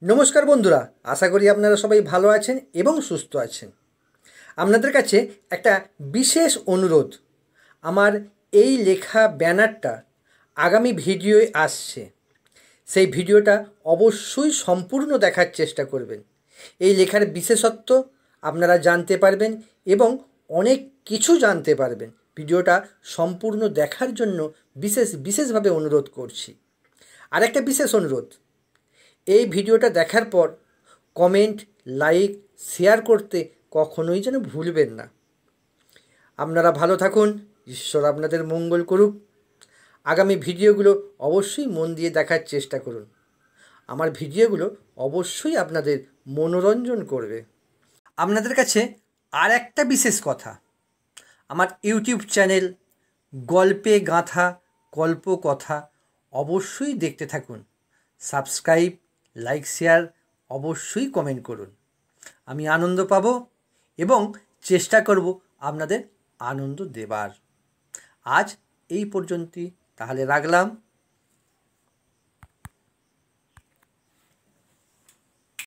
নমস্কার বন্ধুরা, আশা করি আপনারা সবাই ভালো আছেন এবং সুস্থ আছেন। আপনাদের কাছে একটা বিশেষ অনুরোধ, আমার এই লেখা ব্যানারটা আগামী ভিডিওয়ে আসছে, সেই ভিডিওটা অবশ্যই সম্পূর্ণ দেখার চেষ্টা করবেন। এই লেখার বিশেষত্ব আপনারা জানতে পারবেন এবং অনেক কিছু জানতে পারবেন। ভিডিওটা সম্পূর্ণ দেখার জন্য বিশেষভাবে অনুরোধ করছি। আর একটা বিশেষ অনুরোধ, এই ভিডিওটা দেখার পর কমেন্ট, লাইক, শেয়ার করতে কখনোই যেন ভুলবেন না। আপনারা ভালো থাকুন, ঈশ্বর আপনাদের মঙ্গল করুক। আগামী ভিডিওগুলো অবশ্যই মন দিয়ে দেখার চেষ্টা করুন। আমার ভিডিওগুলো অবশ্যই আপনাদের মনোরঞ্জন করবে। আপনাদের কাছে আর একটা বিশেষ কথা, আমার ইউটিউব চ্যানেল গল্পে গাঁথা কল্পকথা অবশ্যই দেখতে থাকুন। সাবস্ক্রাইব, লাইক, শেয়ার, অবশ্যই কমেন্ট করুন। আমি আনন্দ পাব এবং চেষ্টা করব আপনাদের আনন্দ দেবার। আজ এই পর্যন্তই, তাহলে রাখলাম।